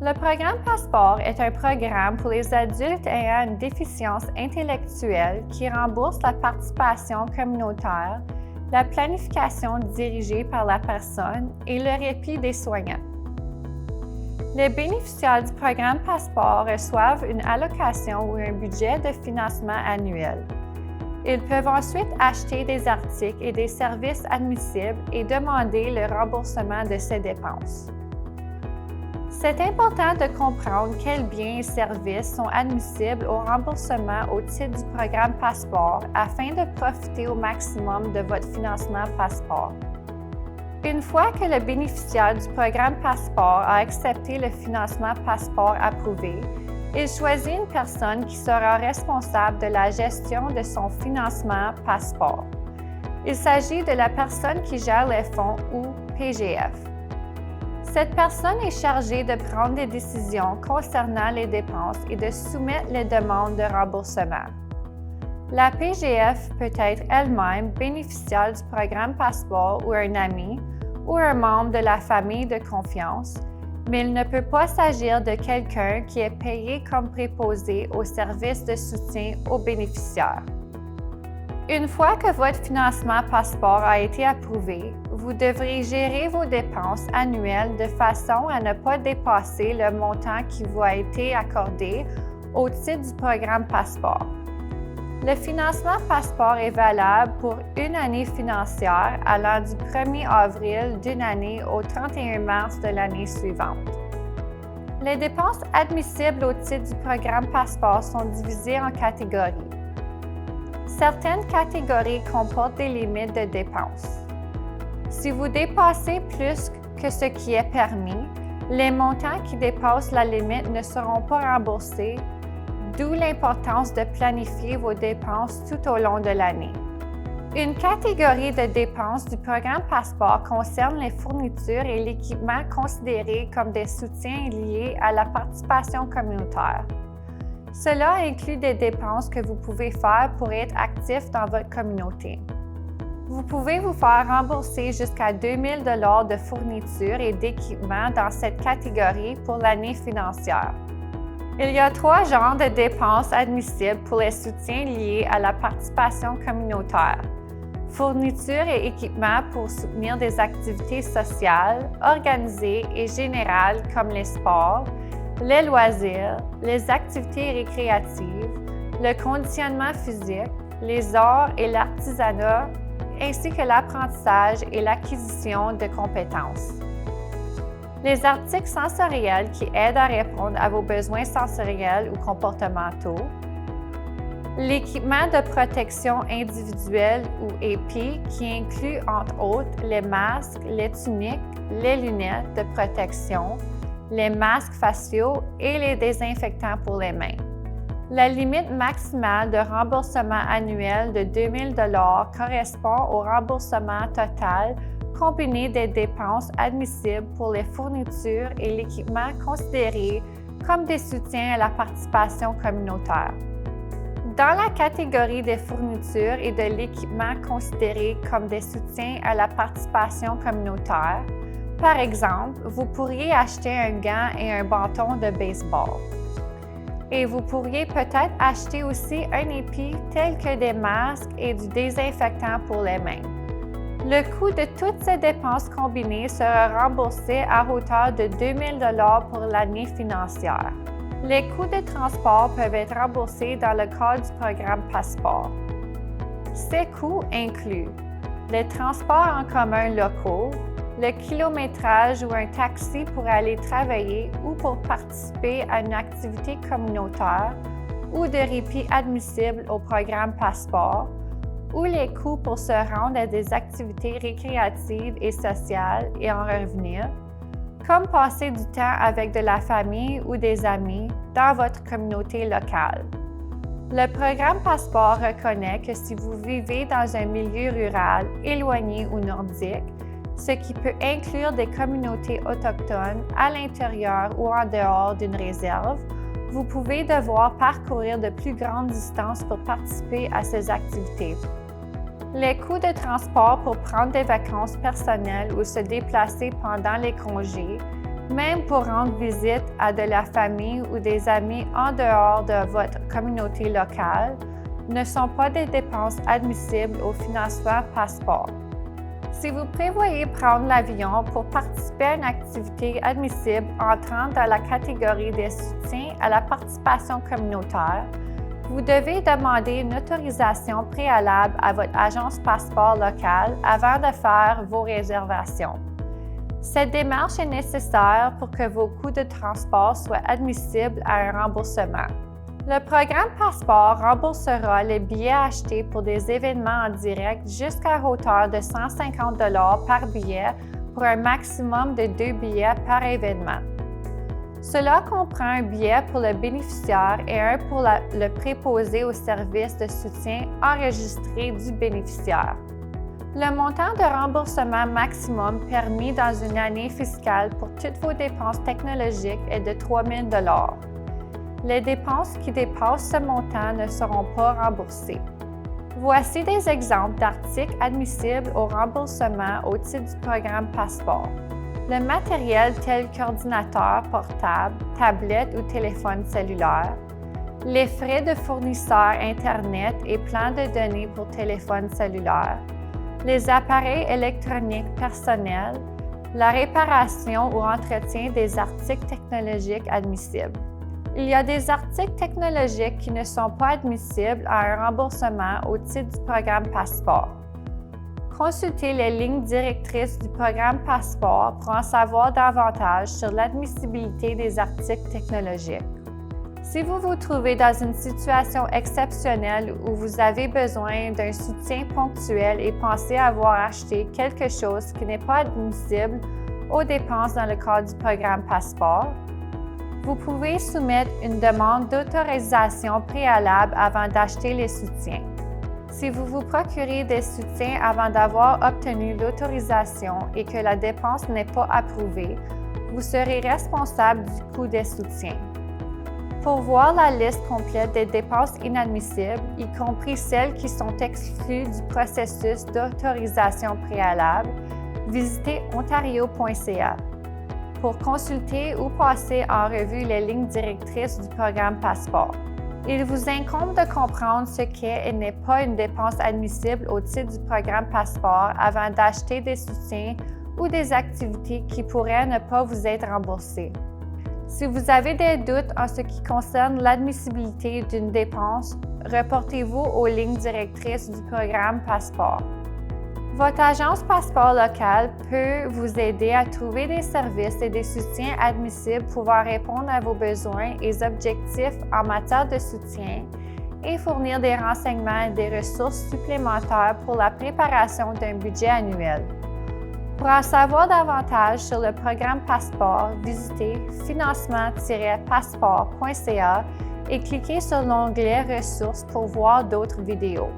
Le programme Passeport est un programme pour les adultes ayant une déficience intellectuelle qui rembourse la participation communautaire, la planification dirigée par la personne et le répit des soignants. Les bénéficiaires du programme Passeport reçoivent une allocation ou un budget de financement annuel. Ils peuvent ensuite acheter des articles et des services admissibles et demander le remboursement de ces dépenses. C'est important de comprendre quels biens et services sont admissibles au remboursement au titre du programme Passeport afin de profiter au maximum de votre financement Passeport. Une fois que le bénéficiaire du programme Passeport a accepté le financement Passeport approuvé, il choisit une personne qui sera responsable de la gestion de son financement Passeport. Il s'agit de la personne qui gère les fonds ou PGF. Cette personne est chargée de prendre des décisions concernant les dépenses et de soumettre les demandes de remboursement. La PGF peut être elle-même bénéficiaire du programme Passeport ou un ami ou un membre de la famille de confiance, mais il ne peut pas s'agir de quelqu'un qui est payé comme préposé au service de soutien aux bénéficiaires. Une fois que votre financement Passeport a été approuvé, vous devrez gérer vos dépenses annuelles de façon à ne pas dépasser le montant qui vous a été accordé au titre du programme Passeport. Le financement Passeport est valable pour une année financière allant du 1er avril d'une année au 31 mars de l'année suivante. Les dépenses admissibles au titre du programme Passeport sont divisées en catégories. Certaines catégories comportent des limites de dépenses. Si vous dépassez plus que ce qui est permis, les montants qui dépassent la limite ne seront pas remboursés, d'où l'importance de planifier vos dépenses tout au long de l'année. Une catégorie de dépenses du programme Passeport concerne les fournitures et l'équipement considérés comme des soutiens liés à la participation communautaire. Cela inclut des dépenses que vous pouvez faire pour être actif dans votre communauté. Vous pouvez vous faire rembourser jusqu'à 2 000 $ de fournitures et d'équipements dans cette catégorie pour l'année financière. Il y a 3 genres de dépenses admissibles pour les soutiens liés à la participation communautaire. Fournitures et équipements pour soutenir des activités sociales, organisées et générales comme les sports, les loisirs, les activités récréatives, le conditionnement physique, les arts et l'artisanat, ainsi que l'apprentissage et l'acquisition de compétences. Les articles sensoriels qui aident à répondre à vos besoins sensoriels ou comportementaux, l'équipement de protection individuelle ou EPI qui inclut entre autres les masques, les tuniques, les lunettes de protection, les masques faciaux et les désinfectants pour les mains. La limite maximale de remboursement annuel de 2 000 $ correspond au remboursement total combiné des dépenses admissibles pour les fournitures et l'équipement considérés comme des soutiens à la participation communautaire. Dans la catégorie des fournitures et de l'équipement considérés comme des soutiens à la participation communautaire, par exemple, vous pourriez acheter un gant et un bâton de baseball. Et vous pourriez peut-être acheter aussi un épi tel que des masques et du désinfectant pour les mains. Le coût de toutes ces dépenses combinées sera remboursé à hauteur de 2 000 $ pour l'année financière. Les coûts de transport peuvent être remboursés dans le cadre du programme Passeport. Ces coûts incluent les transports en commun locaux, le kilométrage ou un taxi pour aller travailler ou pour participer à une activité communautaire ou de répit admissible au programme Passeport, ou les coûts pour se rendre à des activités récréatives et sociales et en revenir, comme passer du temps avec de la famille ou des amis dans votre communauté locale. Le programme Passeport reconnaît que si vous vivez dans un milieu rural, éloigné ou nordique, ce qui peut inclure des communautés autochtones à l'intérieur ou en dehors d'une réserve, vous pouvez devoir parcourir de plus grandes distances pour participer à ces activités. Les coûts de transport pour prendre des vacances personnelles ou se déplacer pendant les congés, Même pour rendre visite à de la famille ou des amis en dehors de votre communauté locale, ne sont pas des dépenses admissibles au financement Passeport. Si vous prévoyez prendre l'avion pour participer à une activité admissible entrant dans la catégorie des soutiens à la participation communautaire, vous devez demander une autorisation préalable à votre agence Passeport locale avant de faire vos réservations. Cette démarche est nécessaire pour que vos coûts de transport soient admissibles à un remboursement. Le programme Passeport remboursera les billets achetés pour des événements en direct jusqu'à hauteur de 150 $ par billet pour un maximum de 2 billets par événement. Cela comprend un billet pour le bénéficiaire et un pour le préposé au service de soutien enregistré du bénéficiaire. Le montant de remboursement maximum permis dans une année fiscale pour toutes vos dépenses technologiques est de 3 000 $. Les dépenses qui dépassent ce montant ne seront pas remboursées. Voici des exemples d'articles admissibles au remboursement au titre du programme Passeport. Le matériel tel qu'ordinateur portable, tablette ou téléphone cellulaire, les frais de fournisseur Internet et plans de données pour téléphone cellulaire, les appareils électroniques personnels, la réparation ou entretien des articles technologiques admissibles. Il y a des articles technologiques qui ne sont pas admissibles à un remboursement au titre du programme Passeport. Consultez les lignes directrices du programme Passeport pour en savoir davantage sur l'admissibilité des articles technologiques. Si vous vous trouvez dans une situation exceptionnelle où vous avez besoin d'un soutien ponctuel et pensez avoir acheté quelque chose qui n'est pas admissible aux dépenses dans le cadre du programme Passeport, vous pouvez soumettre une demande d'autorisation préalable avant d'acheter les soutiens. Si vous vous procurez des soutiens avant d'avoir obtenu l'autorisation et que la dépense n'est pas approuvée, vous serez responsable du coût des soutiens. Pour voir la liste complète des dépenses inadmissibles, y compris celles qui sont exclues du processus d'autorisation préalable, visitez ontario.ca. Pour consulter ou passer en revue les lignes directrices du programme Passeport. Il vous incombe de comprendre ce qu'est et n'est pas une dépense admissible au titre du programme Passeport avant d'acheter des soutiens ou des activités qui pourraient ne pas vous être remboursées. Si vous avez des doutes en ce qui concerne l'admissibilité d'une dépense, reportez-vous aux lignes directrices du programme Passeport. Votre agence Passeport locale peut vous aider à trouver des services et des soutiens admissibles pouvant répondre à vos besoins et objectifs en matière de soutien et fournir des renseignements et des ressources supplémentaires pour la préparation d'un budget annuel. Pour en savoir davantage sur le programme Passeport, visitez financement-passeport.ca et cliquez sur l'onglet Ressources pour voir d'autres vidéos.